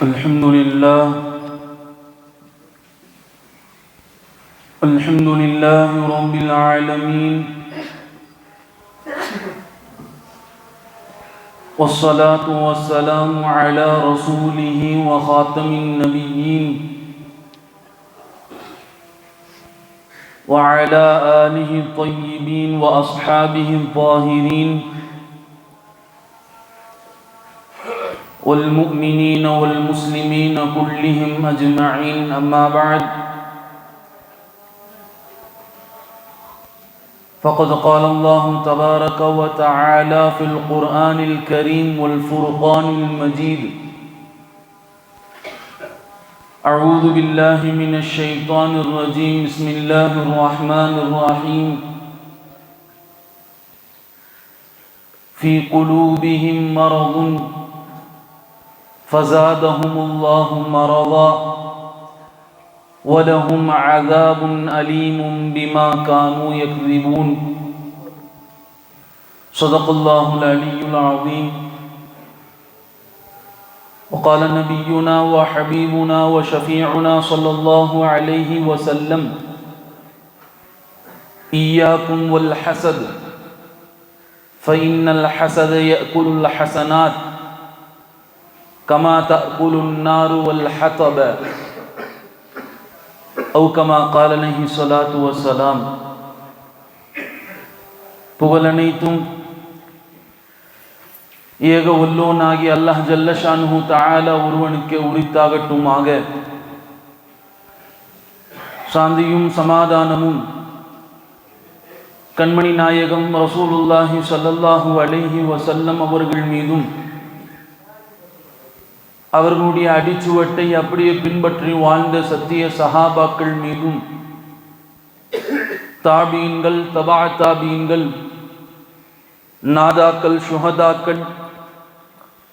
الحمد لله رب العالمين، والصلاة والسلام على رسوله وخاتم النبيين وعلى آله الطيبين وأصحابه الطاهرين والمؤمنين والمسلمين كلهم أجمعين. أما بعد، فقد قال الله تبارك وتعالى في القرآن الكريم والفرقان المجيد: أعوذ بالله من الشيطان الرجيم، بسم الله الرحمن الرحيم. في قلوبهم مرض فزادهم الله مرضا ولهم عذاب أليم بما كانوا يكذبون. صدق الله العلي العظيم. وقال نبينا وحبيبنا وشفيعنا صلى الله عليه وسلم: إياكم والحسد فإن الحسد يأكل الحسنات كما تأكل النار والحطب أو كما قال عليه الصلاة والسلام. புகழனைத்தும் ஏக வல்லோனாகி அல்லாஹ் ஜல்ல ஷானுஹு தஆலா ஒருவனுக்கே உரித்தாகட்டுமாக. சாந்தியும் சமாதானமும் கண்மணி நாயகம் ரசூலுல்லாஹி ஸல்லல்லாஹு அலைஹி வஸல்லம் அவர்கள் மீதும், அவர்களுடைய அடிச்சுவட்டை அப்படியே பின்பற்றி வாழ்ந்த சத்திய சஹாபாக்கள் மீதும், தாபீன்கள், தபா தாபீன்கள், நாதாக்கள், சுஹதாக்கள்,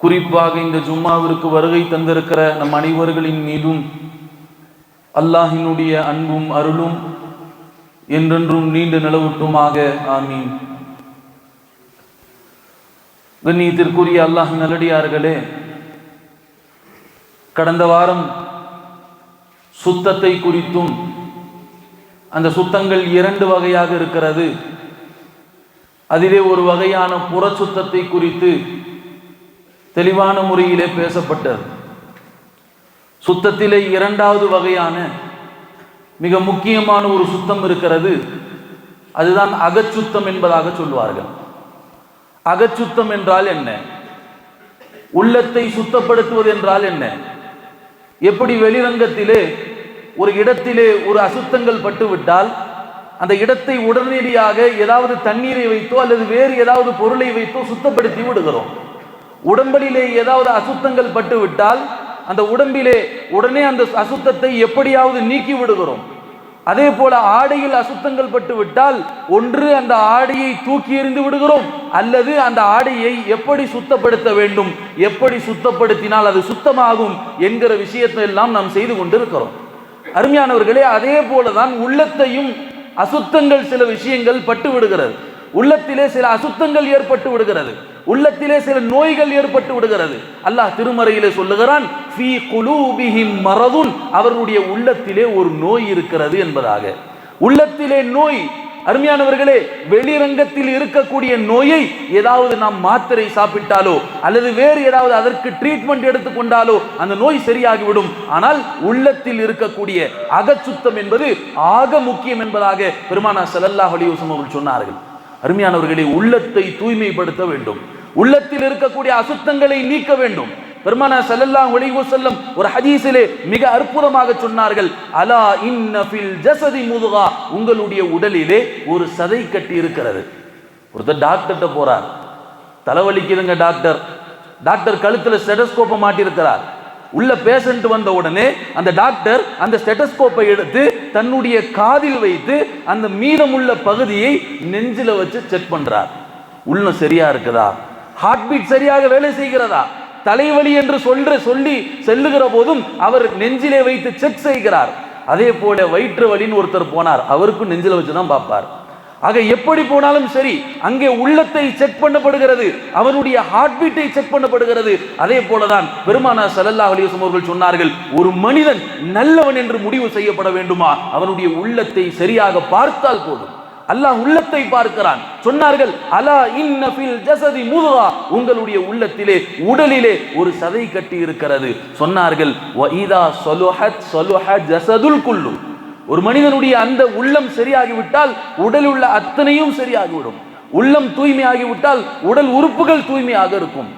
குறிப்பாக இந்த ஜும்மாவிற்கு வருகை தந்திருக்கிற நம் அனைவர்களின் மீதும் அல்லாஹினுடைய அன்பும் அருளும் என்றென்றும் நீண்டு நிலவட்டுமாக. ஆமீன். கண்ணியத்திற்குரிய அல்லாஹ் நல்லடியார்களே, கடந்த வாரம் சுத்தத்தை குறித்தும், அந்த சுத்தங்கள் இரண்டு வகையாக இருக்கிறது, அதிலே ஒரு வகையான புற சுத்தத்தை குறித்து தெளிவான முறையிலே பேசப்பட்டது. சுத்தத்திலே இரண்டாவது வகையான மிக முக்கியமான ஒரு சுத்தம் இருக்கிறது, அதுதான் அகச்சுத்தம் என்பதாக சொல்வார்கள். அகச்சுத்தம் என்றால் என்ன? உள்ளத்தை சுத்தப்படுத்துவது என்றால் என்ன? எப்படி வெளிரங்கத்திலே ஒரு இடத்திலே ஒரு அசுத்தங்கள் பட்டு விட்டால் அந்த இடத்தை உடனடியாக ஏதாவது தண்ணீரை வைத்தோ அல்லது வேறு ஏதாவது பொருளை வைத்தோ சுத்தப்படுத்தி விடுகிறோம். உடம்பிலே ஏதாவது அசுத்தங்கள் பட்டு விட்டால் அந்த உடம்பிலே உடனே அந்த அசுத்தத்தை எப்படியாவது நீக்கி விடுகிறோம். அதே போல ஆடையில் அசுத்தங்கள் பட்டு விட்டால் ஒன்று அந்த ஆடையை தூக்கி எறிந்து விடுகிறோம், அல்லது அந்த ஆடையை எப்படி சுத்தப்படுத்த வேண்டும், எப்படி சுத்தப்படுத்தினால் அது சுத்தமாகும் என்கிற விஷயத்தை எல்லாம் நாம் செய்து கொண்டிருக்கிறோம். அருமையானவர்களே, அதே போலதான் உள்ளத்தையும் அசுத்தங்கள் சில விஷயங்கள் பட்டு விடுகிறது. உள்ளத்திலே சில அசுத்தங்கள் ஏற்பட்டு விடுகிறது, உள்ளத்திலே சில நோய்கள் ஏற்பட்டு விடுகிறது. அல்லாஹ் திருமறையிலே சொல்லுகிறான், ஃபீ குலூபிஹிம் மரதுன், அவர்களுடைய உள்ளத்திலே ஒரு நோய் இருக்கிறது என்பதாக. உள்ளத்திலே நோய், அருமையானவர்களே, வெளிரங்கத்தில் இருக்கக்கூடிய நோயை ஏதாவது நாம் மாத்திரை சாப்பிட்டாலோ அல்லது வேறு ஏதாவது அதற்கு ட்ரீட்மெண்ட் எடுத்துக்கொண்டாலோ அந்த நோய் சரியாகிவிடும். ஆனால் உள்ளத்தில் இருக்கக்கூடிய அகச்சுத்தம் என்பது ஆக முக்கியம் என்பதாக பெருமானார் ஸல்லல்லாஹு அலைஹி வஸல்லம் அவர்கள் சொன்னார்கள். அருமையானவர்களே, உள்ளத்தை தூய்மைப்படுத்த வேண்டும், உள்ளத்தில் இருக்கக்கூடிய அசுத்தங்களை நீக்க வேண்டும். பெருமானார் ஸல்லல்லாஹு அலைஹி வஸல்லம் ஒரு ஹதீஸிலே மிக அற்புதமாக சொன்னார்கள், அலா இன்ன ஃபில் ஜஸதி முதுகா, உங்களுடைய உடலிலே ஒரு சதை கட்டி இருக்கிறது. ஒருத்தர் டாக்டர்கிட்ட போறார், தலைவலிக்குதுங்க டாக்டர் கழுத்துல ஸ்டெதஸ்கோப்பை மாட்டியிருக்கிறார். உள்ள பேஷண்ட் வந்த உடனே அந்த டாக்டர் அந்த ஸ்டெதஸ்கோப்பை எடுத்து தன்னுடைய காதில் வைத்து அந்த மீதமுள்ள பகுதியை நெஞ்சில வச்சு செக் பண்றார். உள்ள சரியா இருக்குதா, ஹார்ட் பீட் சரியாக வேலை செய்கிறதா, தலைவலி என்று சொல்லி செல்லுகிற போதும் அவர் நெஞ்சிலே வைத்து செக் செய்கிறார். அதே போல வயிற்று வலின்னு ஒருத்தர் போனார், அவருக்கும் நெஞ்சில வச்சுதான் பார்ப்பார். ஆக எப்படி போனாலும் சரி, அங்கே உள்ளத்தை செக் பண்ணப்படுகிறது, அவனுடைய ஹார்ட் பீட்டை செக் பண்ணப்படுகிறது. அதே போலதான் பெருமானார் ஸல்லல்லாஹு அலைஹி வஸல்லம் அவர்கள் சொன்னார்கள், ஒரு மனிதன் நல்லவன் என்று முடிவு செய்யப்பட வேண்டுமா, அவனுடைய உள்ளத்தை சரியாக பார்த்தால் போதும். அல்லாஹ் உள்ளத்தை பார்க்கிறான். சொன்னார்கள், அலா இன்ன ஃபில் ஜஸதி முத்கா, உங்களுடைய உள்ளத்திலே, உடலிலே ஒரு சதை கட்டி இருக்கிறது. சொன்னார்கள், வ இதா ஸலுஹத் ஸலுஹ ஜஸதுல் குல்லு, ஒரு மனிதனுடைய அந்த உள்ளம் சரியாகிவிட்டால் உடல் உள்ள அத்தனையும் சரியாகிவிடும். உள்ளம் தூய்மையாகிவிட்டால் உடல் உறுப்புகள் தூய்மையாக இருக்கும்.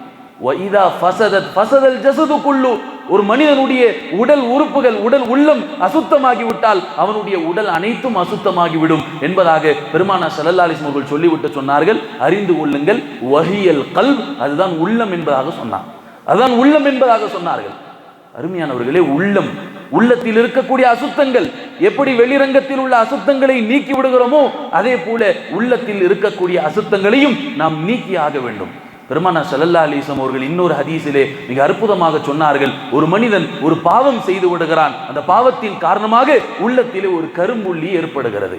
வஇதா ஃபஸதத் ஃபஸதல் ஜஸது குல்லு, ஒரு மனிதனுடைய உடல் உறுப்புகள், உடல் உள்ளம் அசுத்தமாகிவிட்டால் அவனுடைய உடல் அனைத்தும் அசுத்தமாகிவிடும் என்பதாக பெருமானார் ஸல்லல்லாஹு அலைஹி வஸல்லம் அவர்கள் சொல்லிவிட்டு சொன்னார்கள், அறிந்து கொள்ளுங்கள், வஹியல் கல்ப், அதுதான் உள்ளம் என்பதாக சொன்னார். அதுதான் உள்ளம் என்பதாக சொன்னார்கள். அருமையானவர்களே, உள்ளம், உள்ளத்தில் இருக்கக்கூடிய அசுத்தங்கள் எப்படி வெளிரங்கத்தில் உள்ள அசுத்தங்களை நீக்கி விடுகிறோமோ அதே போல உள்ளத்தில் இருக்கக்கூடிய அசுத்தங்களையும் நாம் நீக்கியாக வேண்டும். பெருமானார் ஸல்லல்லாஹு அலைஹி வஸல்லம் அவர்கள் இன்னொரு ஹதீஸிலே மிக அற்புதமாக சொன்னார்கள், ஒரு மனிதன் ஒரு பாவம் செய்து விடுகிறான், அந்த பாவத்தின் காரணமாக உள்ளத்திலே ஒரு கரும்புள்ளி ஏற்படுகிறது.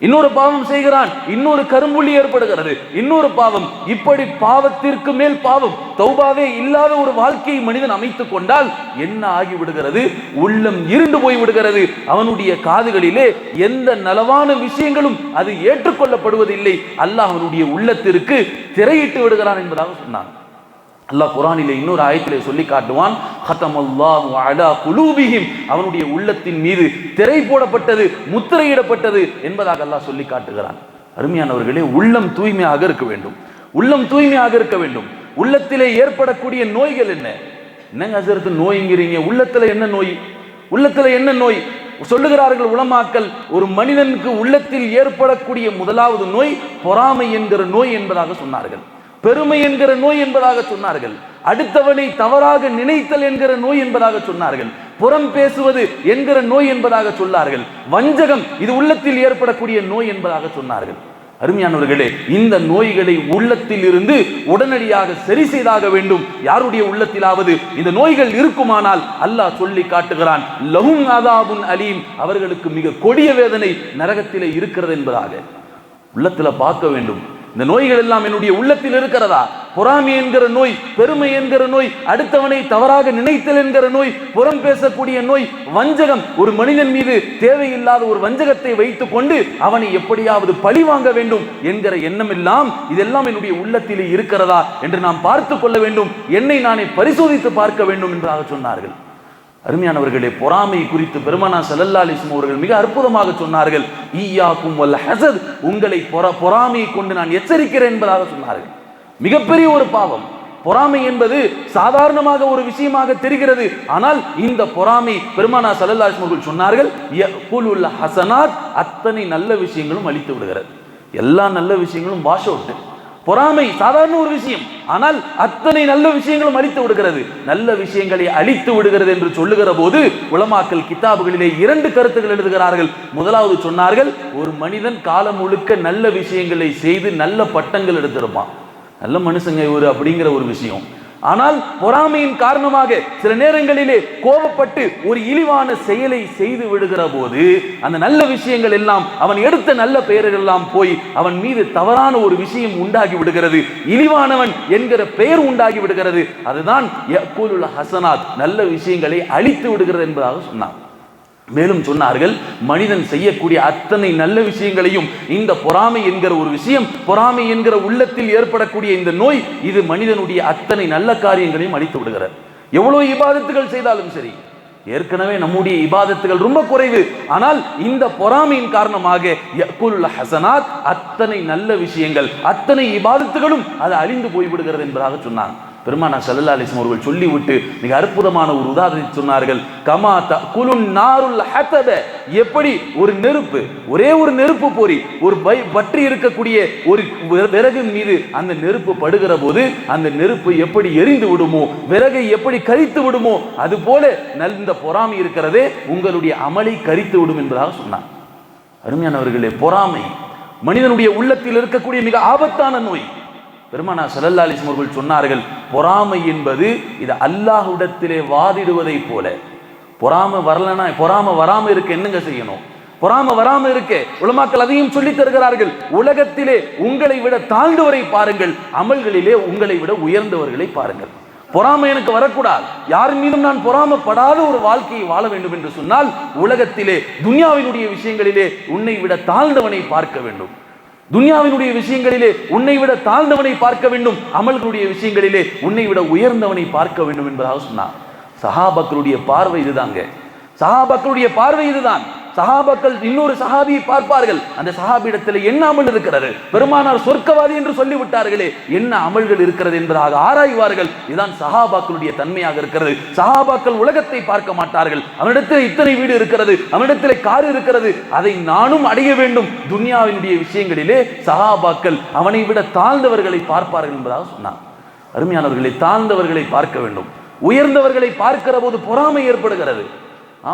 இன்னொரு பாவம் செய்கிறான், இன்னொரு கரும்புள்ளி ஏற்படுகிறது. இன்னொரு பாவம், இப்படி பாவத்திற்கு மேல் பாவம், தௌபாவே இல்லாத ஒரு வாழ்க்கையை மனிதன் அமைத்துக் கொண்டால் என்ன ஆகிவிடுகிறது, உள்ளம் இருண்டு போய் விடுகிறது. அவனுடைய காதுகளிலே எந்த நலவான விஷயங்களும் அது ஏற்றுக்கொள்ளப்படுவதில்லை. அல்லாஹ் அவனுடைய உள்ளத்திற்கு திரையிட்டு விடுகிறான் என்பதாக சொன்னான். அல்லாஹ் குர்ஆனிலே இன்னொரு ஆயத்திலே சொல்லி காட்டுவான், ஹதமல்லாஹு அலா குலூபிஹிம், அவனுடைய உள்ளத்தின் மீது திரை போடப்பட்டது, முத்திரையிடப்பட்டது என்பதாக அல்லாஹ் சொல்லி காட்டுகிறான். அருமையானவர்களே, உள்ளம் தூய்மையாக இருக்க வேண்டும். உள்ளம் தூய்மையாக இருக்க வேண்டும். உள்ளத்திலே ஏற்படக்கூடிய நோய்கள் என்ன? என்னங்க ஹஸரத் நோய்ங்கிறீங்க? உள்ளத்துல என்ன நோய்? உள்ளத்துல என்ன நோய் சொல்லுகிறார்கள் உலமாக்கள்? ஒரு மனிதனுக்கு உள்ளத்தில் ஏற்படக்கூடிய முதலாவது நோய் பொறாமை என்கிற நோய் என்பதாக சொன்னார்கள். பெருமை என்கிற நோய் என்பதாக சொன்னார்கள். அடுத்தவனை தவறாக நினைத்தல் என்கிற நோய் என்பதாக சொன்னார்கள். புறம் பேசுவது என்கிற நோய் என்பதாக சொன்னார்கள். வஞ்சகம், இது உள்ளத்தில் ஏற்படக்கூடிய நோய் என்பதாக சொன்னார்கள். அருமையானவர்களே, இந்த நோய்களை உள்ளத்தில் இருந்து உடனடியாக சரி செய்தாக வேண்டும். யாருடைய உள்ளத்திலாவது இந்த நோய்கள் இருக்குமானால் அல்லாஹ் சொல்லி காட்டுகிறான், லஹும் அதாபுன் அலீம், அவர்களுக்கு மிக கொடிய வேதனை நரகத்திலே இருக்கிறது என்பதாக. உள்ளத்துல பார்க்க வேண்டும், இந்த நோய்கள் எல்லாம் என்னுடைய உள்ளத்தில் இருக்கிறதா? பொறாமை என்கிற நோய், பெருமை என்கிற நோய், அடுத்தவனை தவறாக நினைத்தல் என்கிற நோய், புறம் பேசக்கூடிய நோய், வஞ்சகம், ஒரு மனிதன் மீது தேவையில்லாத ஒரு வஞ்சகத்தை வைத்துக் கொண்டு அவனை எப்படியாவது பழி வாங்க வேண்டும் என்கிற எண்ணம் எல்லாம், இதெல்லாம் என்னுடைய உள்ளத்திலே இருக்கிறதா என்று நாம் பார்த்து கொள்ள வேண்டும். என்னை நானே பரிசோதித்து பார்க்க வேண்டும் என்றாக சொன்னார்கள். அருமையானவர்களே, பொறாமை குறித்து பெருமானார் ஸல்லல்லாஹு அலைஹி வஸல்லம் அவர்கள் மிக அற்புதமாக சொன்னார்கள், ஈயாக்கும் வல் ஹஸத், உங்களை பொறாமையை கொண்டு நான் எச்சரிக்கிறேன் என்பதாக சொன்னார்கள். மிகப்பெரிய ஒரு பாவம் பொறாமை என்பது சாதாரணமாக ஒரு விஷயமாக தெரிகிறது. ஆனால் இந்த பொறாமை பெருமானார் ஸல்லல்லாஹு அலைஹி வஸல்லம் அவர்கள் சொன்னார்கள், யகுலுல் ஹஸனாத், அத்தனை நல்ல விஷயங்களும் அழித்து விடுகிறது. எல்லா நல்ல விஷயங்களும் வாஷ் அவுட். பொறாமை சாதாரண ஒரு விஷயம், ஆனால் அத்தனை நல்ல விஷயங்களும் அழித்து விடுகிறது. நல்ல விஷயங்களை அழித்து விடுகிறது என்று சொல்லுகிற போது உலமாக்கள் கிதாபுகளிலே 2 கருத்துக்கள் எழுதுகிறார்கள். முதலாவது சொன்னார்கள், ஒரு மனிதன் காலம் முழுக்க நல்ல விஷயங்களை செய்து நல்ல பட்டங்கள் எடுத்திருப்பான், நல்ல மனுஷங்க இவரு அப்படிங்கிற ஒரு விஷயம். ஆனால் பொறாமையின் காரணமாக சில நேரங்களிலே கோபப்பட்டு ஒரு இழிவான செயலை செய்து விடுகிற போது அந்த நல்ல விஷயங்கள் எல்லாம், அவன் எடுத்த நல்ல பெயர்கள் எல்லாம் போய் அவன் மீது தவறான ஒரு விஷயம் உண்டாகி விடுகிறது, இழிவானவன் என்கிற பெயர் உண்டாகி விடுகிறது. அதுதான் யகுலுல் ஹஸனாத், நல்ல விஷயங்களை அழித்து விடுகிறது என்பதாக சொன்னார். மேலும் சொன்னார்கள், மனிதன் செய்யக்கூடிய அத்தனை நல்ல விஷயங்களையும் இந்த பொறாமை என்கிற ஒரு விஷயம், பொறாமை என்கிற உள்ளத்தில் ஏற்படக்கூடிய இந்த நோய், இது மனிதனுடைய அத்தனை நல்ல காரியங்களையும் அழித்து விடுகிறது. எவ்வளவு இபாதத்துகள் செய்தாலும் சரி, ஏற்கனவே நம்முடைய இபாதத்துகள் ரொம்ப குறைவு, ஆனால் இந்த பொறாமையின் காரணமாக யகுலுல் ஹஸனாத், அத்தனை நல்ல விஷயங்கள், அத்தனை இபாதத்துகளும் அது அழிந்து போய்விடுகிறது என்பதாக சொன்னாங்க. பெருமானார் ஸல்லல்லாஹு அலைஹி வஸல்லம் அவர்கள் சொல்லிவிட்டு மிக அற்புதமான ஒரு உதாரணத்தை சொன்னார்கள், கமா தகுலுன் நாருல் ஹதப, எப்படி ஒரு நெருப்பு, ஒரே ஒரு நெருப்பு பொறி, ஒரு பற்றி இருக்கக்கூடிய ஒரு விறகின் மீது அந்த நெருப்பு படுகிற போது அந்த நெருப்பு எப்படி எரிந்து விடுமோ, விறகை எப்படி கரித்து விடுமோ, அது போல இந்த பொறாமை இருக்கிறதே உங்களுடைய அமலை கரித்து விடும் என்பதாக சொன்னார். அருமையானவர்களே, பொறாமை மனிதனுடைய உள்ளத்தில் இருக்கக்கூடிய மிக ஆபத்தான நோய். பெருமானார் ஸல்லல்லாஹு அலைஹி வஸல்லம் அவர்கள் சொன்னார்கள், பொறாமை என்பது இது அல்லாஹ்விடத்திலே வாதிடுவதை போல. பொறாமை வரலனா, பொறாமை வராம இருக்க என்னங்க செய்யணும்? பொறாம வராம இருக்க உலமாக்கள் அதையும் சொல்லி தருகிறார்கள். உலகத்திலே உங்களை விட தாழ்ந்தவரை பாருங்கள், அமல்களிலே உங்களை விட உயர்ந்தவர்களை பாருங்கள். பொறாமை எனக்கு வரக்கூடாது, யார் மீதும் நான் பொறாமப்படாத ஒரு வாழ்க்கையை வாழ வேண்டும் என்று சொன்னால் உலகத்திலே துன்யாவினுடைய விஷயங்களிலே உன்னை விட தாழ்ந்தவனை பார்க்க வேண்டும். துன்யாவினுடைய விஷயங்களிலே உன்னை விட தாழ்ந்தவனை பார்க்க வேண்டும், அமல்களுடைய விஷயங்களிலே உன்னை விட உயர்ந்தவனை பார்க்க வேண்டும் என்பதாக சொன்னார். சஹாபாக்களுடைய பார்வை இதுதாங்க. சஹாபாக்களுடைய பார்வை இதுதான். சஹாபாக்கள் இன்னொரு சஹாபியை பார்ப்பார்கள், அந்த சஹாபியிடத்தில் என்ன அமல் இருக்கிறது, பெருமானார் சொர்க்கவாதி என்று சொல்லிவிட்டார்களே என்ன அமல்கள் இருக்கிறது என்பதாக ஆராய்வார்கள். இதுதான் சஹாபாக்களுடைய தன்மையாக இருக்கிறது. சஹாபாக்கள் உலகத்தை பார்க்க மாட்டார்கள். அவனிடத்தில் இத்தனை வீடு இருக்கிறது, அவனிடத்தில் கார் இருக்கிறது, அதை நானும் அடைய வேண்டும். துன்யாவினுடைய விஷயங்களிலே சஹாபாக்கள் அவனை விட தாழ்ந்தவர்களை பார்ப்பார்கள் என்பதாக சொன்னார். அருமையானவர்களை, தாழ்ந்தவர்களை பார்க்க வேண்டும். உயர்ந்தவர்களை பார்க்கிற போது பொறாமை ஏற்படுகிறது.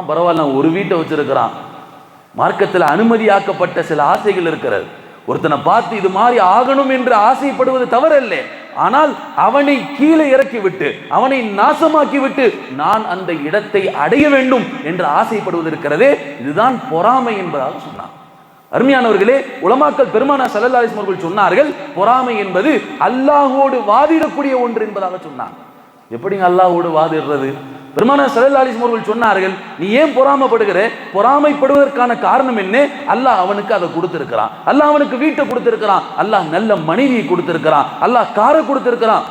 பரவாயில்ல, ஒரு வீட்டை வச்சிருக்கிறான், மார்க்கத்தில் அனுமதியாக்கப்பட்ட சில ஆசைகள் இருக்கிறது. ஒருத்தனை பார்த்து இது மாதிரி ஆகணும் என்று ஆசைப்படுவது தவறல்ல, ஆனால் அவனை கீழே இறக்கி விட்டு அவனை நாசமாக்கி விட்டு நான் அந்த இடத்தை அடைய வேண்டும் என்று ஆசைப்படுவது இருக்கிறதே, இதுதான் பொறாமை என்பதாக சொன்னார். அருமையானவர்களே, உலமாக்கள் பெருமானார் ஸல்லல்லாஹு அலைஹி வஸல்லம் அவர்கள் சொன்னார்கள், பொறாமை என்பது அல்லாஹ்வோடு வாதிடக்கூடிய ஒன்று என்பதாக சொன்னார். எப்படிங்க அல்லாஹ்வோடு வாதிடுறது? பெருமானார் ஸல்லல்லாஹு அலைஹி வஸல்லம் அவர்கள் சொன்னார்கள், நீ ஏன் பொறாமைப்படுகிற? பொறாமைப்படுவதற்கான காரணம் என்ன? அல்லாஹ் அவனுக்கு அதை கொடுத்திருக்கிறான், அல்லாஹ் அவனுக்கு வீட்டை கொடுத்திருக்கிறான், அல்லாஹ் நல்ல மனைவியை கொடுத்திருக்கிறான், அல்லாஹ் காரை கொடுத்திருக்கிறான்,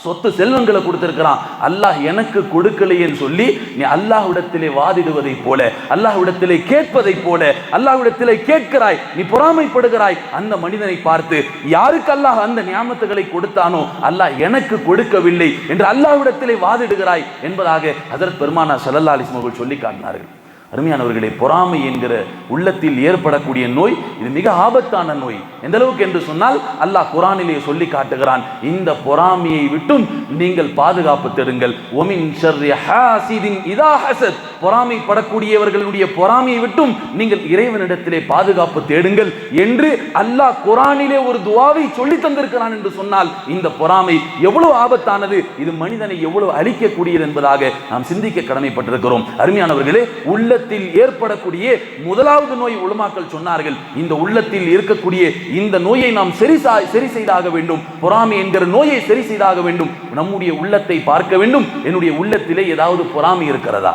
சொத்து செல்வங்களை கொடுத்திருக்கிறான். அல்லாஹ் எனக்கு கொடுக்கலையேன்னு சொல்லி நீ அல்லாஹ்விடத்திலே வாதிடுவதை போல, அல்லாஹ்விடத்திலே கேட்பதை போல அல்லாஹ்விடத்திலே கேட்கிறாய், நீ பொறாமைப்படுகிறாய். அந்த மனிதனை பார்த்து யாருக்கு அல்லாஹ் அந்த நியாமத்துகளை கொடுத்தானோ அல்லாஹ் எனக்கு கொடுக்கவில்லை என்று அல்லாஹ்விடத்திலே வாதிடுகிறாய் என்பதாக ஹஜ்ரத் பெருமானார் ஸல்லல்லாஹு அலைஹி வஸல்லம் சொல்லி காட்டினார்கள். அருமையானவர்களே, பொறாமை என்கிற உள்ளத்தில் ஏற்படக்கூடிய நோய் இது மிக ஆபத்தான நோய். எந்த அளவுக்கு என்று சொன்னால் அல்லாஹ் குர்ஆனிலே சொல்லி காட்டுகிறான், இந்த பொறாமையை விட்டும் நீங்கள் பாதுகாப்பு தேடுங்கள். ஒமின் ஷர்ரி ஹாசிதின் இதா ஹஸத், பொறாமைப்படக்கூடியவர்களுடைய பொறாமையை விட்டும் நீங்கள் இறைவனிடத்திலே பாதுகாப்பு தேடுங்கள் என்று அல்லாஹ் குர்ஆனிலே ஒரு துஆவை சொல்லி தந்திருக்கிறான் என்று சொன்னால் இந்த பொறாமை எவ்வளவு ஆபத்தானது, இது மனிதனை எவ்வளவு அழிக்கக்கூடியது என்பதாக நாம் சிந்திக்க கடமைப்பட்டிருக்கிறோம். அருமையானவர்களே, உள்ள ஏற்படக்கூடிய முதலாவது நோய் உலமாக்கள் சொன்னார்கள், இந்த உள்ளத்தில் இருக்கக்கூடிய இந்த நோயை நாம் சரி செய்தாக வேண்டும். பொறாமை என்கிற நோயை சரி செய்தாக வேண்டும். நம்முடைய உள்ளத்தை பார்க்க வேண்டும். என்னுடைய உள்ளத்திலே ஏதாவது பொறாமை இருக்கிறதா?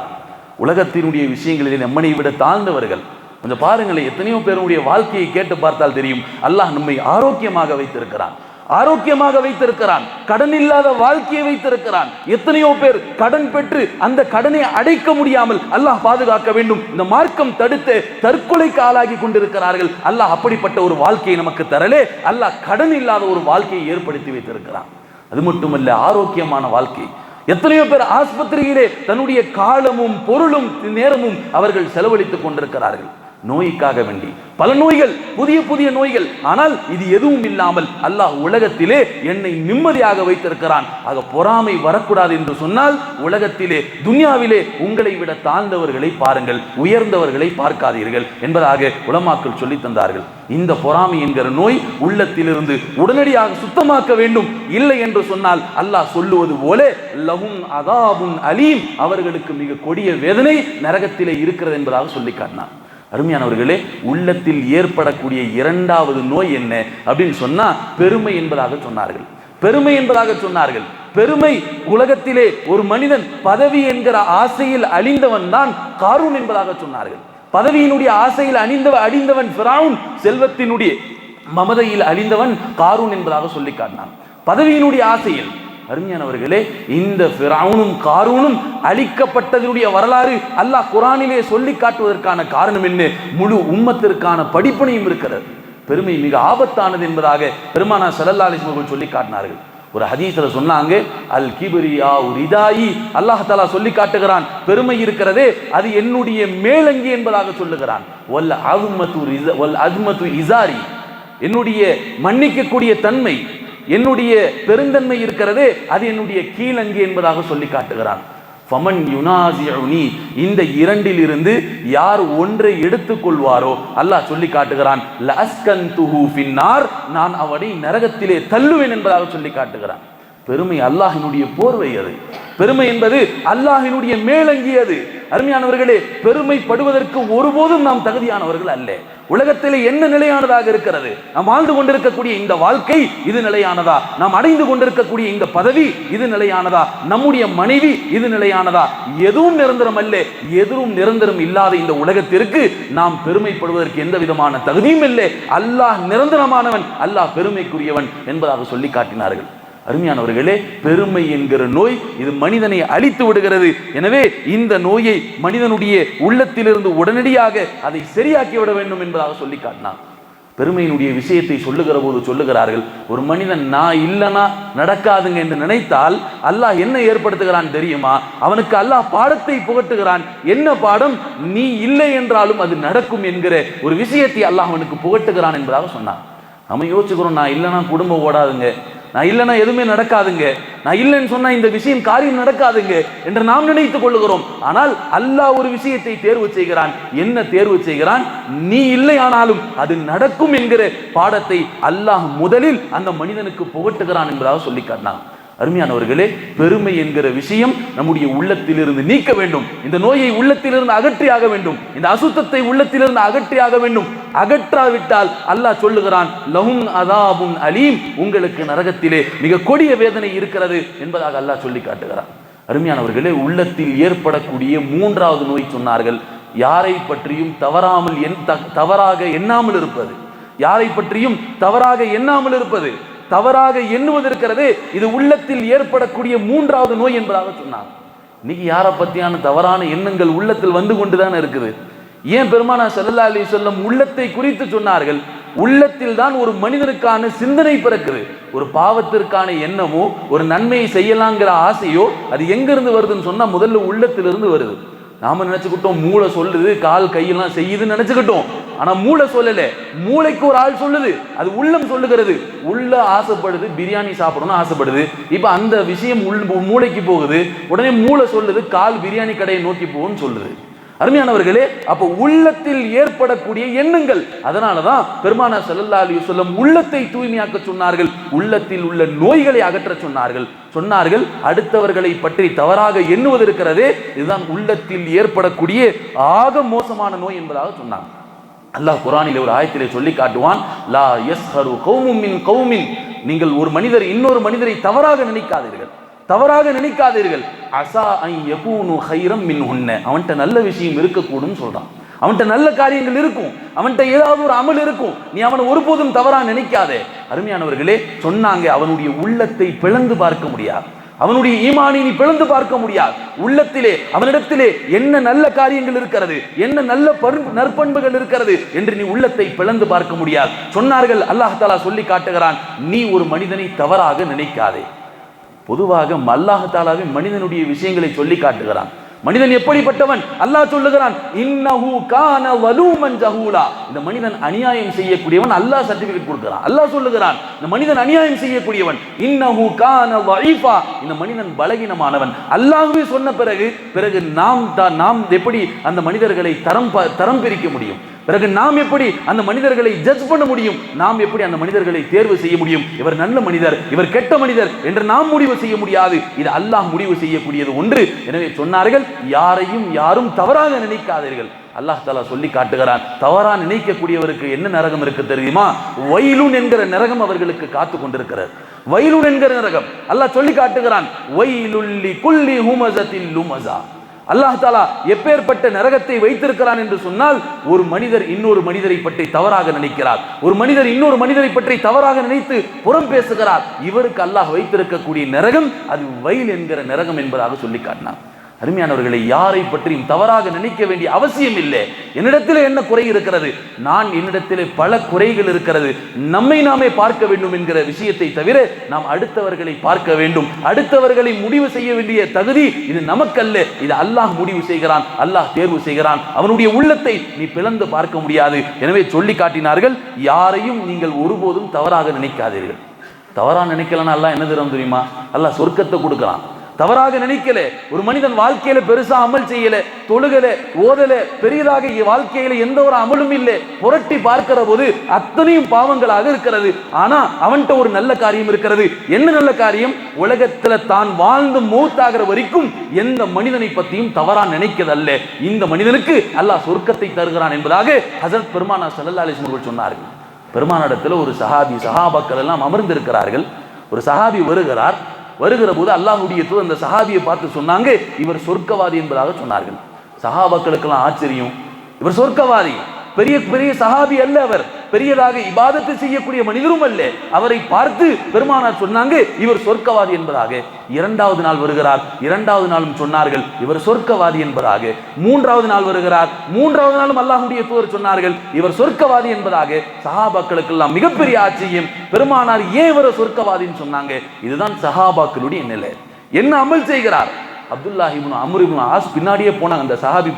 உலகத்தினுடைய விஷயங்களிலே நம்மை விட தாழ்ந்தவர்கள் கொஞ்சம் பாருங்களேன், எத்தனையோ பேருடைய வாழ்க்கையை கேட்டு பார்த்தால் தெரியும். அல்லாஹ் நம்மை ஆரோக்கியமாக வைத்திருக்கிறான், ஆரோக்கியமாக வைத்திருக்கிறான், கடன் இல்லாத வாழ்க்கையை வைத்திருக்கிறான். எத்தனையோ பேர் கடன் பெற்று அந்த கடனை அடைக்க முடியாமல் அல்லாஹ் பாதுகாக்க வேண்டும், இந்த மார்க்கம் தடுத்து தற்கொலைக்கு ஆளாகி கொண்டிருக்கிறார்கள். அல்லாஹ் அப்படிப்பட்ட ஒரு வாழ்க்கையை நமக்கு தரலே, அல்லாஹ் கடன் இல்லாத ஒரு வாழ்க்கையை ஏற்படுத்தி வைத்திருக்கிறான். அது மட்டுமல்ல, ஆரோக்கியமான வாழ்க்கை. எத்தனையோ பேர் ஆஸ்பத்திரியிலே தன்னுடைய காலமும் பொருளும் நேரமும் அவர்கள் செலவழித்துக் கொண்டிருக்கிறார்கள் நோய்க்காக வேண்டி. பல நோய்கள், புதிய புதிய நோய்கள். ஆனால் இது எதுவும் இல்லாமல் அல்லாஹ் உலகத்திலே என்னை நிம்மதியாக வைத்திருக்கிறான். ஆக பொறாமை வரக்கூடாது என்று சொன்னால் உலகத்திலே துன்யாவிலே உங்களை விட தாழ்ந்தவர்களை பாருங்கள், உயர்ந்தவர்களை பார்க்காதீர்கள் என்பதாக உலமாக்கள் சொல்லி தந்தார்கள். இந்த பொறாமை என்கிற நோய் உள்ளத்திலிருந்து உடனடியாக சுத்தமாக்க வேண்டும். இல்லை என்று சொன்னால் அல்லாஹ் சொல்லுவது போல லஹும் அதாபுன் அலீம், அவர்களுக்கு மிக கொடிய வேதனை நரகத்திலே இருக்கிறது என்பதாக சொல்லி காட்டினார். அருமையானவர்களே, உள்ளத்தில் ஏற்படக்கூடிய இரண்டாவது நோய் என்ன அப்படின்னு சொன்னா பெருமை என்பதாக சொன்னார்கள். பெருமை என்பதாக சொன்னார்கள். பெருமை, உலகத்திலே ஒரு மனிதன் பதவி என்கிற ஆசையில் அழிந்தவன் தான் காரூன் என்பதாக சொன்னார்கள். பதவியினுடைய ஆசையில் அழிந்தவன் ஃபிரௌன், செல்வத்தினுடைய மமதையில் அழிந்தவன் காரூன் என்பதாக சொல்லி காட்டினான். பதவியினுடைய ஆசையில். அருமையானவர்களே, இந்த ஃபிரௌனும் காரூனும் அழிக்கப்பட்டதனுடைய வரலாறு அல்லாஹ் குர்ஆனிலே சொல்லி காட்டுவதற்கான காரணம் என்ன? முழு உம்மத்திற்கான படிப்பினையும் இருக்கிறது. பெருமை மிக ஆபத்தானது என்பதாக பெருமானார் ஸல்லல்லாஹு அலைஹி வஸல்லம் சொல்லி காட்டினார்கள். ஒரு ஹதீஸ்ல சொன்னாங்க, அல் கிப்ரியா ரிதாயி, அல்லாஹ் தஆலா சொல்லி காட்டுகிறான், பெருமை இருக்கிறதே அது என்னுடைய மேலங்கி என்பதாக சொல்லுகிறான். வல் அஸ்மது இசாரி, என்னுடைய மன்னிக்கக்கூடிய தன்மை, என்னுடைய பெருந்தன்மை இருக்கிறதே அது என்னுடைய கீழங்கி என்பதாக சொல்லி காட்டுகிறான். ஃபமன் யுனாசிஉனி, இந்த இரண்டில் இருந்து யார் ஒன்றை எடுத்துக் கொள்வாரோ அல்லாஹ் சொல்லி காட்டுகிறான், லஅஸ்கன்துஹு ஃபின்னார், நான் அவனை நரகத்திலே தள்ளுவேன் என்பதாக சொல்லி காட்டுகிறான். பெருமை அல்லாஹ்வினுடைய போர்வை. அது பெருமை என்பது அல்லாஹ்வினுடைய மேலங்கி. அது அருமையானவர்களே, பெருமைப்படுவதற்கு ஒருபோதும் நாம் தகுதியானவர்கள் அல்ல. உலகத்திலே என்ன நிலையானதாக இருக்கிறது? நாம் வாழ்ந்து கொண்டிருக்கக்கூடிய இந்த வாழ்க்கை இது நிலையானதா? நாம் அடைந்து கொண்டிருக்கக்கூடிய இந்த பதவி இது நிலையானதா? நம்முடைய மனைவி இது நிலையானதா? எதுவும் நிரந்தரம் அல்ல. எதுவும் நிரந்தரம் இல்லாத இந்த உலகத்திற்கு நாம் பெருமைப்படுவதற்கு எந்த விதமான தகுதியும் இல்லை. அல்லாஹ் நிரந்தரமானவன், அல்லாஹ் பெருமைக்குரியவன் என்பதாக சொல்லி காட்டினார்கள். அருமையானவர்களே, பெருமை என்கிற நோய் இது மனிதனை அழித்து விடுகிறது. எனவே இந்த நோயை மனிதனுடைய உள்ளத்திலிருந்து உடனடியாக அதை சரியாக்கி விட வேண்டும் என்பதாக சொல்லி காட்டினார். பெருமையினுடைய விஷயத்தை சொல்லுகிற போது சொல்லுகிறார்கள், ஒரு மனிதன் நான் இல்லைனா நடக்காதுங்க என்று நினைத்தால் அல்லாஹ் என்ன ஏற்படுத்துகிறான் தெரியுமா? அவனுக்கு அல்லாஹ் பாடத்தை புகட்டுகிறான். என்ன பாடம்? நீ இல்லை என்றாலும் அது நடக்கும் என்கிற ஒரு விஷயத்தை அல்லாஹ் அவனுக்கு புகட்டுகிறான் என்பதாக சொன்னான். நம்ம யோசிச்சுக்கிறோம், நான் இல்லைனா குடும்பம் ஓடாதுங்க, நான் இல்லைன்னா எதுவுமே நடக்காதுங்க, நான் இல்லைன்னு சொன்னா இந்த விஷயம் காரியம் நடக்காதுங்க என்று நாம் நினைத்துக் கொள்ளுகிறோம். ஆனால் அல்லாஹ் ஒரு விஷயத்தை தேர்வு செய்கிறான். என்ன தேர்வு செய்கிறான்? நீ இல்லை ஆனாலும் அது நடக்கும் என்கிற பாடத்தை அல்லாஹ் முதலில் அந்த மனிதனுக்கு புகட்டுகிறான் என்பதாக சொல்லி காட்டினான். அருமையானவர்களே, பெருமை என்கிற விஷயம் நம்முடைய உள்ளத்திலிருந்து நீக்க வேண்டும். இந்த நோயை உள்ளத்திலிருந்து அகற்றியாக வேண்டும். இந்த அசுத்தத்தை உள்ளத்திலிருந்து அகற்றியாக வேண்டும். அகற்றாவிட்டால் அல்லாஹ் சொல்லுகிறான், லஹும் அதாபுன் அலீம், உங்களுக்கு நரகத்திலே மிக கொடிய வேதனை இருக்கிறது என்பதாக அல்லாஹ் சொல்லி காட்டுகிறான். அருமையானவர்களே, உள்ளத்தில் ஏற்படக்கூடிய மூன்றாவது நோய் சொன்னார்கள், யாரை பற்றியும் தவறாக எண்ணாமல் இருப்பது. யாரை பற்றியும் தவறாக எண்ணாமல் இருப்பது, தவறாக எண்ணுவது இருக்கிறது, இது உள்ளத்தில் ஏற்படக்கூடிய மூன்றாவது நோய் என்பதாக சொன்னார். இன்னைக்கு யாரை பற்றியான தவறான எண்ணங்கள் உள்ளத்தில் வந்து கொண்டுதான் இருக்குது. ஏன் பெருமானார் ஸல்லல்லாஹு அலைஹி வஸல்லம் உள்ளத்தை குறித்து சொன்னார்கள்? உள்ளத்தில் தான் ஒரு மனிதனுக்கான சிந்தனை பிறக்குது. ஒரு பாவத்திற்கான எண்ணமோ ஒரு நன்மையை செய்யலாங்கிற ஆசையோ அது எங்கிருந்து வருதுன்னு சொன்னா முதல்ல உள்ளத்திலிருந்து வருது. நாம நினைச்சுக்கிட்டோம் மூளை சொல்லுது, கால் கையெல்லாம் செய்யுதுன்னு நினைச்சுக்கிட்டோம். ஆனா மூளை சொல்லல, மூளைக்கு ஒரு ஆள் சொல்லுது, அது உள்ளம் சொல்லுகிறது. உள்ள ஆசைப்படுது, பிரியாணி சாப்பிடணும்னு ஆசைப்படுது. இப்ப அந்த விஷயம் மூளைக்கு போகுது. உடனே மூளை சொல்லுது, கால் பிரியாணி கடையை நோக்கி போகும்னு சொல்லுது. அருமையானவர்களே, அப்ப உள்ளத்தில் ஏற்படக்கூடிய எண்ணங்கள், அதனாலதான் பெருமானார் ஸல்லல்லாஹு அலைஹி வஸல்லம் உள்ளத்தை தூய்மையாக்க சொன்னார்கள். உள்ளத்தில் உள்ள நோய்களை அகற்ற சொன்னார்கள். அடுத்தவர்களை பற்றி தவறாக எண்ணுவது இருக்கிறதே, இதுதான் உள்ளத்தில் ஏற்படக்கூடிய ஆக மோசமான நோய் என்பதாக சொன்னாங்க. அல்லாஹ் குர்ஆனிலே ஒரு ஆயத்திலே சொல்லி காட்டுவான், லா யஸ்ஹரு கௌமும் மின் கௌமின், நீங்கள் ஒரு மனிதர் இன்னொரு மனிதரை தவறாக நினைக்காதீர்கள், தவறாக நினைக்காதீர்கள். அஸா அன் யகூனு கைரம் மின்ஹுன்ன, அவன்கிட்ட நல்ல விஷயம் இருக்கக்கூடும் சொல்றான். அவன்கிட்ட நல்ல காரியங்கள் இருக்கும், அவன்கிட்ட ஏதாவது ஒரு அமல் இருக்கும், நீ அவனை ஒருபோதும் தவறா நினைக்காதே. அருமையானவர்களே, சொன்னாங்க அவனுடைய உள்ளத்தை பிளந்து பார்க்க முடியாது, அவனுடைய ஈமானை நீ பிளந்து பார்க்க முடியாது. உள்ளத்திலே அவனிடத்திலே என்ன நல்ல காரியங்கள் இருக்கிறது, என்ன நல்ல நற்பண்புகள் இருக்கிறது என்று நீ உள்ளத்தை பிளந்து பார்க்க முடியாது. சொன்னார்கள், அல்லாஹ் தஆலா சொல்லி காட்டுகிறான், நீ ஒரு மனிதனை தவறாக நினைக்காதே. பொதுவாக அல்லாஹ் தஆலாவே மனிதனுடைய விஷயங்களை சொல்லி காட்டுகிறான். மனிதன் எப்படிப்பட்டவன் அல்லாஹ் சொல்லுகிறான், இன்னஹு கான வலூமன் ஜஹூலா, இந்த மனிதன் அநியாயம் செய்யக்கூடியவன். அல்லாஹ் சர்டிபிகேட் கொடுக்கிறான். அல்லாஹ் சொல்லுகிறான், இந்த மனிதன் அநியாயம் செய்யக்கூடியவன். இன்னஹு கான வஈஃபா, இந்த மனிதன் பலகீனமானவன். அல்லாஹ்வே சொன்ன பிறகு நாம் எப்படி அந்த மனிதர்களை தரம் பிரிக்க முடியும்? பிறகு நாம் எப்படி அந்த மனிதர்களை ஜட்ஜ் பண்ண முடியும்? நாம் எப்படி அந்த மனிதர்களை தேர்வு செய்ய முடியும்? இவர் நல்ல மனிதர், இவர் கெட்ட மனிதர் என்று நாம் முடிவு செய்ய முடியாது. இது அல்லாஹ் முடிவு செய்யக்கூடியது ஒன்று. எனவே சொன்னார்கள், யாரும் தவறாக நினைக்காதீர்கள். அல்லாஹ் தஆலா சொல்லி காட்டுகிறான், தவறா நினைக்கக்கூடியவருக்கு என்ன நரகம் இருக்கு தெரியுமா? வயலுன் என்கிற நரகம் அவர்களுக்கு காத்து கொண்டிருக்கிறது. வயலுன் என்கிற நரகம் அல்லாஹ் சொல்லி காட்டுகிறான். வயலுல்லி குல்லி ஹுமஸத்தில் லுமஸா, அல்லாஹ் தஆலா எப்பேற்பட்ட நரகத்தை வைத்திருக்கிறான் என்று சொன்னால், ஒரு மனிதர் இன்னொரு மனிதரை பற்றி தவறாக நினைக்கிறார், ஒரு மனிதர் இன்னொரு மனிதரை பற்றி தவறாக நினைத்து புறம் பேசுகிறார். இவருக்கு அல்லாஹ் வைத்திருக்கக்கூடிய நரகம் அது வயல் என்கிற நரகம் என்பதாக சொல்லி காட்டினார். அருமையானவர்களை, யாரை பற்றியும் தவறாக நினைக்க வேண்டிய அவசியம் இல்லை. என்னிடத்தில் என்ன குறை இருக்கிறது? என்னிடத்தில் பல குறைகள் இருக்கிறது. நம்மை நாமே பார்க்க வேண்டும் என்கிற விஷயத்தை தவிர நாம் அடுத்தவர்களை பார்க்க வேண்டும், அடுத்தவர்களை முடிவு செய்ய வேண்டிய தகுதி இது நமக்கல்ல. இது அல்லாஹ் முடிவு செய்கிறான், அல்லாஹ் தேர்வு செய்கிறான். அவனுடைய உள்ளத்தை நீ பிளந்து பார்க்க முடியாது. எனவே சொல்லி காட்டினார்கள், யாரையும் நீங்கள் ஒருபோதும் தவறாக நினைக்காதீர்கள். தவறாக நினைக்கலன்னா அல்லாஹ் என்ன தரும் தெரியுமா? அல்லாஹ் சொர்க்கத்தை கொடுக்கிறான். தவறாக நினைக்கல. ஒரு மனிதன் வாழ்க்கையில பெருசா அமல் செய்யல, தொழுகல, ஓதல, பெரியதாக வாழ்க்கையில எந்த ஒரு அமலும் இல்லை, புரட்டி பார்க்கிற போது அத்தனையும் பாவங்களாக இருக்கிறது. ஆனா அவன்கிட்ட ஒரு நல்ல காரியம் இருக்கிறது. என்ன நல்ல காரியம்? உலகத்துல தான் வாழ்ந்து மூத்தாகிற வரைக்கும் எந்த மனிதனை பத்தியும் தவறா நினைக்கதல்ல. இந்த மனிதனுக்கு அல்லாஹ் சொர்க்கத்தை தருகிறான் என்பதாக ஹஜ்ரத் பெருமானார் ஸல்லல்லாஹு அலைஹி வஸல்லம் சொன்னார்கள். பெருமானிடத்தில் ஒரு சஹாபாக்கள் எல்லாம் அமர்ந்திருக்கிறார்கள். ஒரு சஹாபி வருகிற போது அல்லாஹ்வுடைய தூதர் அந்த சஹாபியை பார்த்து சொன்னாங்க, இவர் சொர்க்கவாதி என்பதாக சொன்னார்கள். சஹாபாக்களுக்கெல்லாம் ஆச்சரியம், இவர் சொர்க்கவாதி, பெரிய பெரிய சஹாபி அல்ல, அவர் பெரியதாக இபாதத்து செய்யக்கூடிய மனிதரும் அல்ல. அவரை பார்த்து பெருமானார் சொன்னாங்க, இவர் சொர்க்கவாதி என்பதாக. இரண்டாவது நாள் வருகிறார், இரண்டாவது நாளும் சொன்னார்கள், இவர் சொர்க்கவாதி என்பதாக. மூன்றாவது நாள் வருகிறார், மூன்றாவது நாளும் அல்லாஹ்வுடைய தூதர் சொன்னார்கள், இவர் சொர்க்கவாதி என்பதாக. சஹாபாக்களுக்கெல்லாம் மிகப்பெரிய ஆச்சரியம், பெருமானார் ஏன் இவரை சொர்க்கவாதின்னு சொன்னாங்க? இதுதான் சஹாபாக்களுடைய நிலை. என்ன அமல் செய்கிறார்? அப்துல்லாஹ் இப்னு அம்ர் இப்னு ஆஸ் பின்னாடியே போனாங்க, அந்த சஹாபி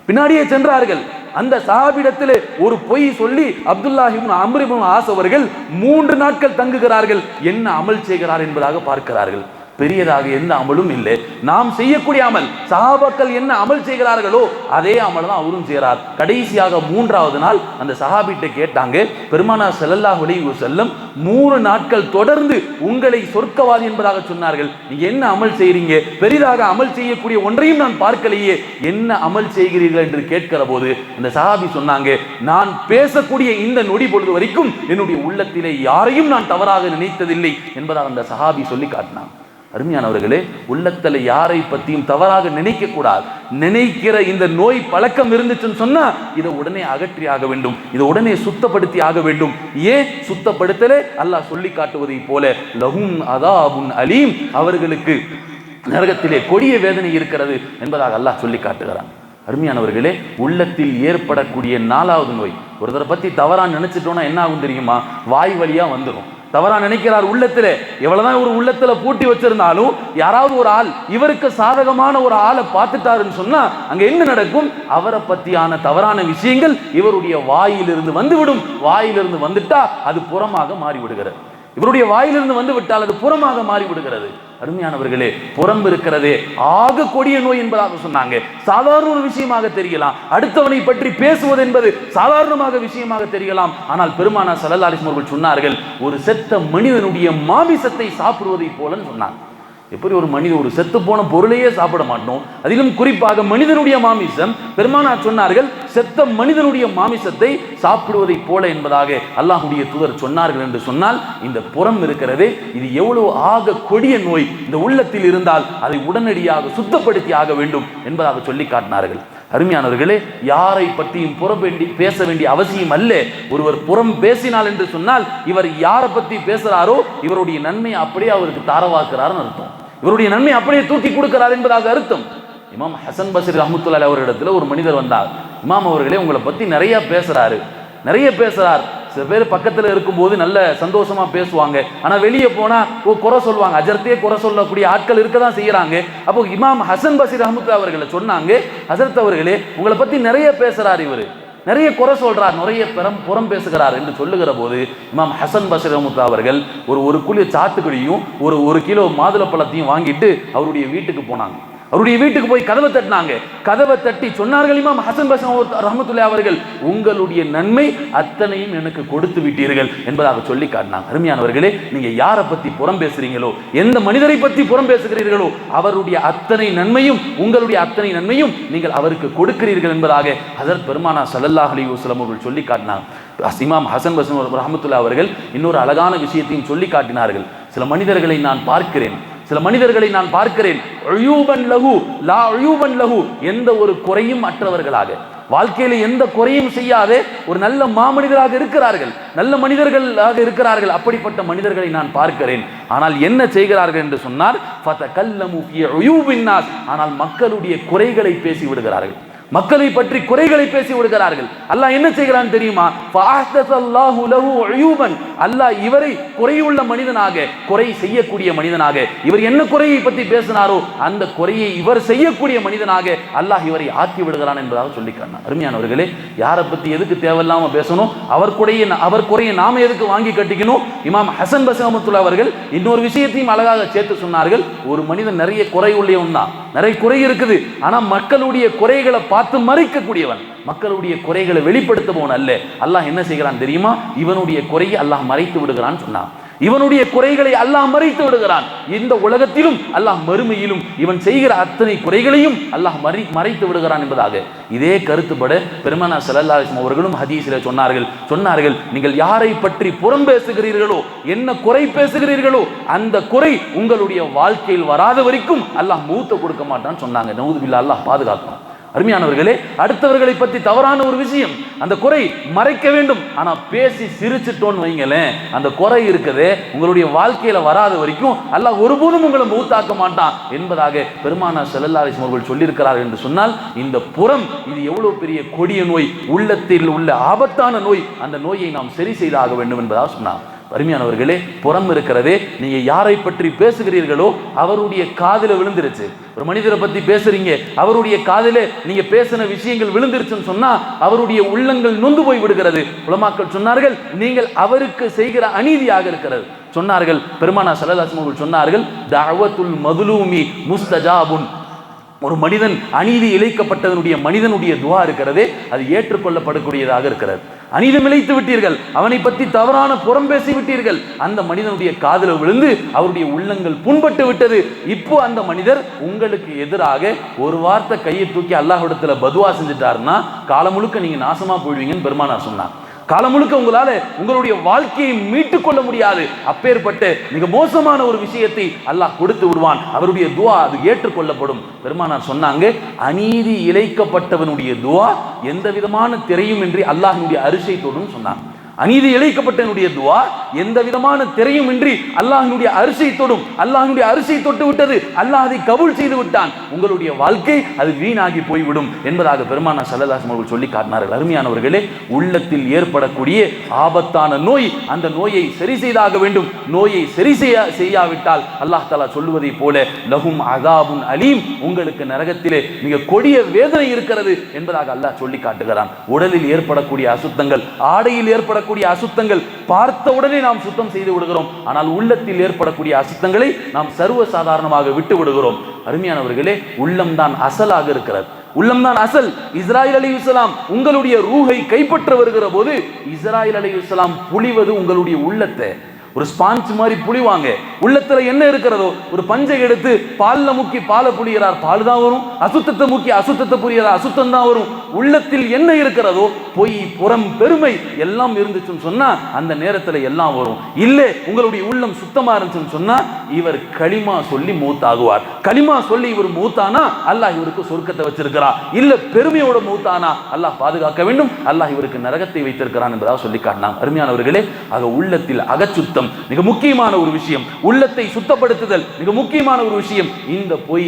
பின்னாடியே சென்றார்கள். அந்த சஹாபிடத்திலே ஒரு பொய் சொல்லி அப்துல்லாஹ் இப்னு அம்ர் இப்னு ஆஸ் அவர்கள் 3 நாட்கள் தங்குகிறார்கள். என்ன அமல் செய்கிறார் என்பதாக பார்க்கிறார்கள். பெரியதாக எந்த அமலும் இல்லை. நாம் செய்யக்கூடிய அமல், சஹாபாக்கள் என்ன அமல் செய்கிறார்களோ அதே அமல் தான் அவரும் செய்கிறார். கடைசியாக 3வது நாள் அந்த சஹாபிட்ட கேட்டாங்க, பெருமானார் ஸல்லல்லாஹு அலைஹி வஸல்லம் 3 நாட்கள் தொடர்ந்து உங்களை சொர்க்கவாதி என்பதாக சொன்னார்கள், நீங்க என்ன அமல் செய்றீங்க? பெரிதாக அமல் செய்யக்கூடிய ஒன்றையும் நான் பார்க்கலையே, என்ன அமல் செய்கிறீர்கள் என்று கேட்கிற போது அந்த சஹாபி சொன்னாங்க, நான் பேசக்கூடிய இந்த நொடி பொழுது வரைக்கும் என்னுடைய உள்ளத்திலே யாரையும் நான் தவறாக நினைத்ததில்லை என்பதாக அந்த சஹாபி சொல்லி காட்டினாங்க. அருமையானவர்களே, உள்ளத்துல யாரை பத்தியும் தவறாக நினைக்க கூடாது. நினைக்கிற இந்த நோய் பழக்கம் இருந்துச்சுன்னு சொன்னா இதை உடனே அகற்றி ஆக வேண்டும், இதை உடனே சுத்தப்படுத்தி ஆக வேண்டும். ஏன் சுத்தப்படுத்தலே? அல்லாஹ் சொல்லி காட்டுவதை போல லஹும் அதாபுன் அலீம், அவர்களுக்கு நரகத்திலே கொடிய வேதனை இருக்கிறது என்பதாக அல்லாஹ் சொல்லி காட்டுகிறான். அருமையானவர்களே, உள்ளத்தில் ஏற்படக்கூடிய 4வது நோய், ஒருத்தரை பத்தி தவறா நினைச்சிட்டோம்னா என்ன ஆகும் தெரியுமா? வாய் வழியா வந்துடும். தவறா நினைக்கிறார் உள்ளத்துல, எவ்வளவுதான் ஒரு உள்ளத்துல பூட்டி வச்சிருந்தாலும் யாராவது ஒரு ஆள் இவருக்கு சாதகமான ஒரு ஆளை பார்த்துட்டாருன்னு சொன்னா அங்க என்ன நடக்கும்? அவரை பத்தியான தவறான விஷயங்கள் இவருடைய வாயிலிருந்து வந்துவிடும். வாயிலிருந்து வந்துட்டா அது புறமாக மாறிவிடுகிறது. இவருடைய வாயிலிருந்து வந்து விட்டால் அது புறமாக மாறிவிடுகிறது. அருமையானவர்களே, புறம்பு இருக்கிறதே ஆக கொடிய நோய் என்பதாக சொன்னாங்க. சாதாரண ஒரு விஷயமாக தெரியலாம், அடுத்தவனை பற்றி பேசுவது என்பது சாதாரணமாக விஷயமாக தெரியலாம். ஆனால் பெருமானார் ஸல்லல்லாஹு அலைஹி வஸல்லம் சொன்னார்கள், ஒரு செத்த மனிதனுடைய மாமிசத்தை சாப்பிடுவதை போலன்னு சொன்னாங்க. எப்படி ஒரு மனிதன் ஒரு செத்து போன பொருளையே சாப்பிட மாட்டோம், அதிலும் குறிப்பாக மனிதனுடைய மாமிசம், பெருமானார் சொன்னார்கள் செத்த மனிதனுடைய மாமிசத்தை சாப்பிடுவதை போல என்பதாக அல்லாஹ்வுடைய தூதர் சொன்னார்கள். என்று சொன்னால் இந்த புறம் இருக்கிறதே, இது எவ்வளவு ஆக கொடிய நோய். இந்த உள்ளத்தில் இருந்தால் அதை உடனடியாக சுத்தப்படுத்தி ஆக வேண்டும் என்பதாக சொல்லி காட்டினார்கள். அருமையானவர்களே, யாரை பற்றியும் புறம் பேச வேண்டிய அவசியம் அல்ல. ஒருவர் புறம் பேசினால் என்று சொன்னால் இவர் யாரை பற்றி பேசுறாரோ இவருடைய நன்மை அப்படியே அவருக்கு தாரவாக்குறாருன்னு அர்த்தம், இவருடைய நன்மை அப்படியே தூக்கி கொடுக்கிறார் என்பதாக அர்த்தம். இமாம் ஹசன் பஸ்ரி ரஹ்மத்துல்லாஹி அவர்களிடத்தில் ஒரு மனிதர் வந்தார். இமாம் அவர்களே, உங்களை பற்றி நிறைய பேசுறார். சில பேர் பக்கத்தில் இருக்கும்போது நல்ல சந்தோஷமா பேசுவாங்க, ஆனா வெளியே போனா குறை சொல்லுவாங்க. அஜர்த்தே குறை சொல்லக்கூடிய ஆட்கள் இருக்க தான் செய்யறாங்க. அப்போ இமாம் ஹசன் பஸ்ரி ரஹ்மத்துல்லாஹி அவர்களை சொன்னாங்க, ஹசரத் அவர்களே, உங்களை பத்தி நிறைய பேசுறார், இவர் நிறைய குறை சொல்றார், நிறைய புறம் பேசுகிறார் என்று சொல்லுகிற போது இமாம் ஹசன் பஸ்ரி ரஹ்மத்துல்லாஹி அவர்கள் ஒரு குழி சாத்துக்குடியும் ஒரு கிலோ மாதுளப்பழத்தையும் வாங்கிட்டு அவருடைய வீட்டுக்கு போனாங்க. அவருடைய வீட்டுக்கு போய் கதவை தட்டினாங்க. கதவை தட்டி சொன்னார்கள், இமாம் ஹசன் பஸ்ரி ரஹ்மத்துல்லாஹி அவர்கள், உங்களுடைய நன்மை அத்தனையும் எனக்கு கொடுத்து விட்டீர்கள் என்பதாக சொல்லி காட்டினாங்க. அருமையானவர்களே, நீங்க யாரை பத்தி புறம் பேசுறீங்களோ, எந்த மனிதரை பற்றி புறம் பேசுகிறீர்களோ அவருடைய அத்தனை நன்மையும், உங்களுடைய அத்தனை நன்மையும் நீங்கள் அவருக்கு கொடுக்கிறீர்கள் என்பதாக ஹஜ்ரத் பெருமானார் ஸல்லல்லாஹு அலைஹி வஸல்லம் அவர்கள் சொல்லி காட்டினாங்க. இமாம் ஹசன் பஸ்ரி ரஹ்மத்துல்லாஹி அவர்கள் இன்னொரு அழகான விஷயத்தையும் சொல்லி காட்டினார்கள். சில மனிதர்களை நான் பார்க்கிறேன், எந்த ஒரு குறையும் அற்றவர்களாக, வாழ்க்கையில எந்த குறையும் செய்யாத ஒரு நல்ல மாமனிதராக இருக்கிறார்கள், நல்ல மனிதர்களாக இருக்கிறார்கள். அப்படிப்பட்ட மனிதர்களை நான் பார்க்கிறேன். ஆனால் என்ன செய்கிறார்கள் என்று சொன்னார், ஆனால் மக்களுடைய குறைகளை பேசி விடுகிறார்கள். மக்களை பற்றி குறைகளை பேசி விடுகிறார்கள். அல்லாஹ் என்ன செய்கிறான் தெரியுமா? அல்லாஹ் இவரை குறையுள்ள மனிதனாக, குறை செய்யக்கூடிய மனிதனாக, இவர் என்ன குறையை பற்றி பேசினாரோ அந்த குறையை இவர் செய்யக்கூடிய மனிதனாக அல்லாஹ் இவரை ஆக்கி விடுகிறான் என்பதாக சொல்லிக்கிறான். அருமையானவர்களே, யாரை பத்தி எதுக்கு தேவையில்லாம பேசணும்? அவர் குறையை நாம எதுக்கு வாங்கி கட்டிக்கணும்? இமாம் ஹசன் பஸ்ரி ரஹ்மத்துல்லாஹி அவர்கள் இன்னொரு விஷயத்தையும் அழகாக சேர்த்து சொன்னார்கள். ஒரு மனிதன் நிறைய குறை உள்ளவன் தான், நிறைய குறை இருக்குது, ஆனா மக்களுடைய குறைகளை பார்த்து மறைக்கக்கூடியவன், மக்களுடைய குறைகளை வெளிப்படுத்துபவன் அல்ல. அல்லாஹ் என்ன செய்கிறான் தெரியுமா? இவனுடைய குறையை அல்லாஹ் மறைத்து விடுகிறான் சொன்னான். இவனுடைய குறைகளை அல்லாஹ் மறைத்து விடுகிறான். இந்த உலகத்திலும் அல்லாஹ் மறுமையிலும் இவன் செய்கிற அத்தனை குறைகளையும் அல்லாஹ் மறைத்து விடுகிறான் என்பதாக இதே கருத்துப்பட பெருமானார் ஸல்லல்லாஹு அலைஹி வஸல்லம் அவர்களும் ஹதீஸிலே சொன்னார்கள், நீங்கள் யாரை பற்றி புறம் பேசுகிறீர்களோ, என்ன குறை பேசுகிறீர்களோ, அந்த குறை உங்களுடைய வாழ்க்கையில் வராத வரைக்கும் அல்லாஹ் மௌத்தை கொடுக்க மாட்டான்னு சொன்னாங்க. நஊது பில்லாஹ், அல்லாஹ் பாதுகாக்கணும். அருமையானவர்களே, அடுத்தவர்களை பற்றி தவறான ஒரு விஷயம், அந்த குறை மறைக்க வேண்டும், ஆனா பேசி சிரிச்சிட்டோன்னு வைங்களேன், அந்த குறை இருக்குது உங்களுடைய வாழ்க்கையில வராத வரைக்கும் அல்லாஹ் ஒருபோதும் உங்களை மௌத்தாக்க மாட்டான் என்பதாக பெருமானார் ஸல்லல்லாஹு அலைஹி வஸல்லம் அவர்கள் சொல்லியிருக்கிறார்கள் என்று சொன்னால், இந்த புறம் இது எவ்வளவு பெரிய கொடிய நோய், உள்ளத்தில் உள்ள ஆபத்தான நோய், அந்த நோயை நாம் சரி செய்தாக வேண்டும் என்பதாக சொன்னார். அருமையானவர்களே, புறம் இருக்கிறதே, நீங்க யாரை பற்றி பேசுகிறீர்களோ அவருடைய காதில விழுந்துருச்சு. ஒரு மனிதரை பத்தி பேசுறீங்க, அவருடைய காதில நீங்க பேசின விஷயங்கள் விழுந்துருச்சுன்னு சொன்னா அவருடைய உள்ளங்கள் நொந்து போய் விடுகிறது. உலமாக்கள் சொன்னார்கள், நீங்கள் அவருக்கு செய்கிற அநீதியாக இருக்கிறது சொன்னார்கள். பெருமானார் ஸல்லல்லாஹு அலைஹி வஸல்லம் சொன்னார்கள், தஅவத்துல் மதுலூமி முஸ்தஜாபுன். ஒரு மனிதன் அநீதி இழைக்கப்பட்டதனுடைய மனிதனுடைய துஆ இருக்கிறதே, அது ஏற்றுக்கொள்ளப்படக்கூடியதாக இருக்கிறது. அநீதம் இழைத்து விட்டீர்கள், அவனை பற்றி தவறான புறம் பேசி விட்டீர்கள், அந்த மனிதனுடைய காதில் விழுந்து அவருடைய உள்ளங்கள் புண்பட்டு விட்டது. இப்போ அந்த மனிதர் உங்களுக்கு எதிராக ஒரு வார்த்தை கையை தூக்கி அல்லாஹ்விடத்துல பதுவா செஞ்சுட்டாருன்னா காலம் முழுக்க நீங்க நாசமா போயிடுவீங்கன்னு பெருமானார் சொன்னார். காலம் முழுக்க உங்களால உங்களுடைய வாழ்க்கையை மீட்டுக் கொள்ள முடியாது. அப்பேற்பட்ட மிக மோசமான ஒரு விஷயத்தை அல்லாஹ் கொடுத்து விடுவான். அவருடைய துஆ அது ஏற்றுக்கொள்ளப்படும். பெருமானார் சொன்னாங்க, அநீதி இழைக்கப்பட்டவனுடைய துஆ எந்த விதமான திரையும் இன்றி அல்லாஹ்வினுடைய அரிசை தொடும் சொன்னான். அநீதி இழைக்கப்பட்டவனுடைய துஆ எந்த விதமான திரையும் இன்றி அல்லாஹ்வினுடைய அரிசை தொடும். அல்லாஹ்வினுடைய அரிசை தொட்டு விட்டது, அல்லாஹ் அதை கபூல் செய்து விட்டான். உங்களுடைய வாழ்க்கை அது வீணாகி போய்விடும் என்பதாக பெருமானார் ஸல்லல்லாஹு அலைஹி வஸல்லம் சொல்லி காட்டினார்கள். அருமையானவர்களே, உள்ளத்தில் ஏற்படக்கூடிய ஆபத்தான நோய், அந்த நோயை சரி செய்தாக வேண்டும். நோயை சரி செய்யாவிட்டால் அல்லாஹ் தஆலா சொல்லுவதை போல லஹும் அஸாபுன் அலீம், உங்களுக்கு நரகத்திலே மிக கொடிய வேதனை இருக்கிறது என்பதாக அல்லாஹ் சொல்லி காட்டுகிறான். உடலில் ஏற்படக்கூடிய அசுத்தங்கள், ஆடையில் ஏற்படக்கூடிய அசுத்தங்கள் பார்த்த உடனே நாம் சுத்தம் செய்து விடுகிறோம். ஆனால் உள்ளத்தில் ஏற்படக்கூடிய அசுத்தங்களை நாம் சர்வ சாதாரணமாக விட்டு விடுகிறோம். அருமையானவர்களே, உள்ளம்தான் அசலாக இருக்கிறது. உள்ளம்தான் அசல். இஸ்ராயில் அலைஹிஸ்ஸலாம் உங்களுடைய ரூஹை கைப்பற்ற வருகிற போது இஸ்ராயில் அலைஹிஸ்ஸலாம் புளிவது உங்களுடைய உள்ளத்தை. ஒரு ஸ்பாஞ்ச் மாதிரி புளிவாங்க. உள்ளத்துல என்ன இருக்கிறதோ, ஒரு பஞ்சை எடுத்து பால்ல முக்கி பாலை புளிகிறார், பால் தான் வரும். அசுத்தத்தை முக்கி அசுத்தத்தை புளிகிறார், அசுத்தம் தான் வரும். உள்ளத்தில் என்ன இருக்கிறதோ, பொய், புறம், பெருமை எல்லாம் இருந்துச்சுன்னு சொன்னா அந்த நேரத்துல எல்லாம் வரும். இல்ல உங்களுடைய உள்ளம் சுத்தமா இருந்துச்சுன்னு சொன்னா இவர் களிமா சொல்லி மூத்தாகுவார். களிமா சொல்லி இவர் மூத்தானா அல்லாஹ் இவருக்கு சொர்க்கத்தை வச்சிருக்கிறார். இல்ல பெருமையோட மூத்தானா அல்லாஹ் பாதுகாக்க வேண்டும், அல்லாஹ் இவருக்கு நரகத்தை வைத்திருக்கிறான் என்பதாக சொல்லி காட்டினாங்க. அருமையானவர்களே, ஆக உள்ளத்தில் அகச்சுத்தம் மிக முக்கியமான ஒரு விஷயம். உள்ளத்தை சுத்தப்படுத்துதல் மிக முக்கியமான ஒரு விஷயம். இந்த பொய்,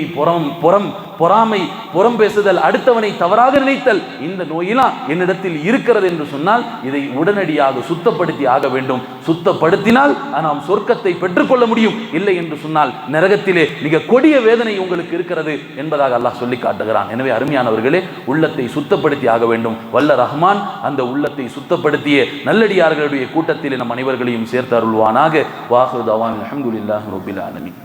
பொறாமை, புறம் பேசுதல், அடுத்தவனை தவறாக நினைத்தல், இந்த நோயெல்லாம் என்னிடத்தில் இருக்கிறது என்று சொன்னால் இதை உடனடியாக சுத்தப்படுத்தி ஆக வேண்டும். சுத்தப்படுத்தினால் நாம் சொர்க்கத்தை பெற்றுக்கொள்ள முடியும். இல்லை என்று சொன்னால் நரகத்திலே மிக கொடிய வேதனை உங்களுக்கு இருக்கிறது என்பதாக அல்லாஹ் சொல்லி காட்டுகிறான். எனவே அருமையானவர்களே, உள்ளத்தை சுத்தப்படுத்தி ஆக வேண்டும். வல்ல ரஹ்மான் அந்த உள்ளத்தை சுத்தப்படுத்திய நல்லடியார்களுடைய கூட்டத்திலே நம் அனைவர்களையும் சேர்த்து அருள்வானாக. வாஹிரு தஅவானா அல்ஹம்துலில்லாஹி ரப்பில் ஆலமீன்.